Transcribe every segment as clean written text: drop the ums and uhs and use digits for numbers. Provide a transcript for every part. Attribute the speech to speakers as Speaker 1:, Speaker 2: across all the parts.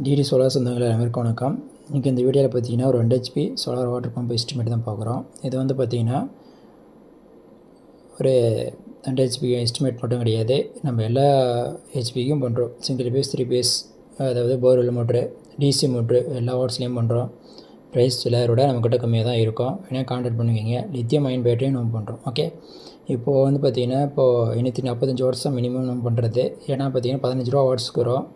Speaker 1: DD solar சொந்தங்களை அனைவருக்கும் வணக்கம். இன்றைக்கி இந்த வீடியோவில் பார்த்தீங்கன்னா ஒரு 2 HP solar water pump estimate தான் பார்க்குறோம். இது வந்து பார்த்திங்கன்னா ஒரு 2 HP எஸ்டிமேட் மட்டும் கிடையாது, நம்ம எல்லா ஹெச்பிக்கும் பண்ணுறோம். சிங்கிள் பேஸ் 3 பேஸ், அதாவது போர்வெல் மோட்ரு, டிசி மோட்ரு எல்லா வாட்ஸ்லேயும் பண்ணுறோம். ப்ரைஸ் சிலரோட நம்மக்கிட்ட கம்மியாக தான் இருக்கும், வேணால் கான்டாக்ட் பண்ணுவீங்க. லித்தியம் அயன் பேட்டரியும் நம்ம பண்ணுறோம். ஓகே, இப்போது வந்து பார்த்திங்கன்னா இப்போது 45 வாட்ஸ் தான் மினிமம் நம்ம பண்ணுறது. ஏன்னா பார்த்திங்கன்னா 15 ரூபா வாட்ஸ்க்கு வரும்.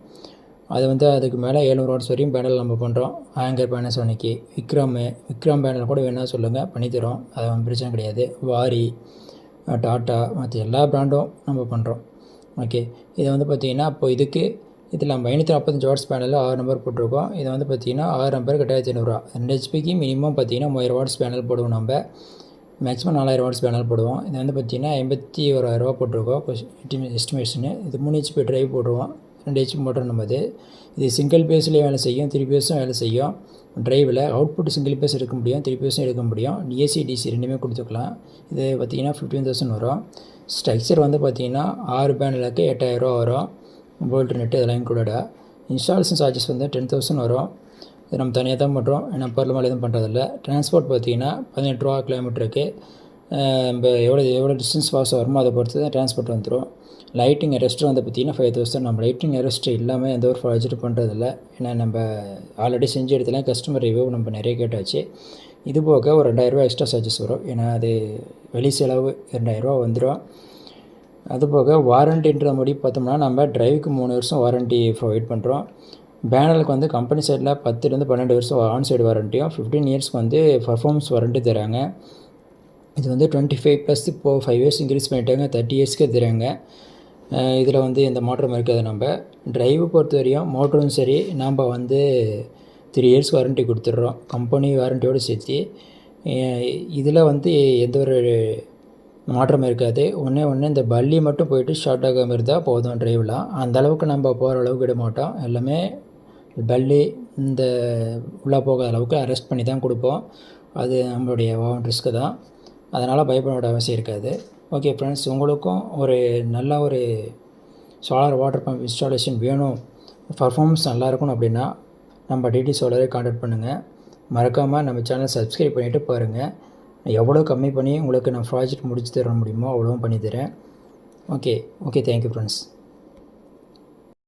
Speaker 1: அது வந்து அதுக்கு மேலே 700 வாட்ஸ் வரையும் பேனல் நம்ம பண்ணுறோம். ஆங்கர் பேனசோனிக்கு, விக்ரம் பேனல் கூட வேணால் சொல்லுங்கள், பண்ணித்தரோம். அது பிரச்சனை கிடையாது. வாரி, டாட்டா, மற்ற எல்லா பிராண்டும் நம்ம பண்ணுறோம். ஓகே, இதை வந்து பார்த்திங்கன்னா இப்போ இதில் நம்ம 545 வாட்ஸ் பேனலில் 6 நம்பர் போட்டிருக்கோம். இதை வந்து பார்த்திங்கன்னா 6 நம்பர் 8500 2 HPக்கு மினிமம் பார்த்திங்கன்னா 3000 வாட்ஸ் பேனல் போடுவோம். நம்ம மேக்ஸிமம் 4000 வாட்ஸ் பேனல் போடுவோம். இது வந்து பார்த்திங்கன்னா 81,000 போட்டிருக்கோம் எஸ்டிமேஷனு. இது 3 HP ட்ரைவ் போடுவோம். 2 HP மோட்டர் நம்மது. இது சிங்கிள் பேஸ்லேயும் வேலை செய்யும், 3 பேஸும் வேலை செய்யும். ட்ரைவில் அவுட்புட் சிங்கிள் பேஸ் எடுக்க முடியும், 3 பேஸும் எடுக்க முடியும். ஏசி டிசி ரெண்டுமே கொடுத்துக்கலாம். இது பார்த்திங்கன்னா 15,000 வரும். ஸ்ட்ரக்சர் வந்து பார்த்திங்கன்னா 6 பேனலுக்கு 8,000 வரும். போல்ட் நெட்டு இதெல்லாம் இன்க்ளூடடாக. இன்ஸ்டாலேஷன் சார்ஜஸ் வந்து 10,000 வரும். இது நம்ம தனியாக தான் பண்ணுறோம், ஏன்னா பொருள் மேலே எதுவும் பண்ணுறதில்ல. டிரான்ஸ்போர்ட் பார்த்திங்கன்னா 18 ரூபா கிலோமீட்டருக்கு. நம்ம எவ்வளோ டிஸ்டன்ஸ் பாஸ் வருமோ அதை பொறுத்து தான் டிரான்ஸ்போர்ட் வந்துடும். லைட்டிங் அரெஸ்ட்டு வந்து பார்த்திங்கன்னா 5,000. நம்ம லைட்டிங் அரெஸ்ட்டு இல்லாமல் எந்த ஒரு ப்ராஜெக்ட் பண்ணுறதில்ல, ஏன்னா நம்ம ஆல்ரெடி செஞ்சு எடுத்துலாம் கஸ்டமர் ரிவ்யூ நம்ம நிறைய கேட்டாச்சு. இது போக ஒரு 2,000 எக்ஸ்ட்ரா சார்ஜஸ் வரும், ஏன்னா அது வெளி செலவு 2,000 வந்துடும். அதுபோக வாரண்டின்ற முடி பார்த்தோம்னா நம்ம டிரைவுக்கு 3 வருஷம் வாரண்ட்டி ப்ரொவைட் பண்ணுறோம். பேனலுக்கு வந்து கம்பெனி சைடில் 10 12 வருஷம் ஆன் சைடு வாரண்ட்டியும், 15 இயர்ஸ்க்கு வந்து பர்ஃபார்மன்ஸ் வாரண்ட்டி தராங்க. இது வந்து 25+ இப்போது 5 இயர்ஸ் இன்க்ரீஸ் பண்ணிட்டாங்க, 30 இயர்ஸ்க்கு தராங்க. இதில் வந்து எந்த மாற்றம் இருக்காது. நம்ம டிரைவு பொறுத்த வரையும் மோட்டரும் சரி, நாம் வந்து 3 இயர்ஸ் வாரண்ட்டி கொடுத்துட்றோம், கம்பெனி வாரண்ட்டியோடு சேர்த்து. இதில் வந்து எந்த ஒரு மாற்றம் இருக்காது. ஒன்று இந்த பல்லி மட்டும் போயிட்டு ஷார்ட் ஆகாமல் இருந்தால் போதும். டிரைவ்லாம் அந்தளவுக்கு நம்ம போகிற அளவுக்கு விட மாட்டோம். எல்லாமே பல்லி இந்த உள்ளே போகாத அளவுக்கு அரெஸ்ட் பண்ணி தான் கொடுப்போம். அது நம்மளுடைய ஓன் ரிஸ்க்கு தான், அதனால் பயப்பட அவசியம் இருக்காது. ஓகே ஃப்ரெண்ட்ஸ், உங்களுக்கும் ஒரு நல்ல ஒரு சோலார் வாட்டர் பம்ப் இன்ஸ்டாலேஷன் வேணும், பர்ஃபார்மன்ஸ் நல்லா இருக்கணும் அப்படின்னா நம்ம டிடி சோலாரை கான்டாக்ட் பண்ணுங்கள். மறக்காமல் நம்ம சேனல் சப்ஸ்கிரைப் பண்ணிவிட்டு பாருங்கள். எவ்வளோ கம்மி பண்ணி உங்களுக்கு நான் ப்ராஜெக்ட் முடிச்சு தர முடியுமோ அவ்வளோவும் பண்ணித்தரேன். Okay thank you friends.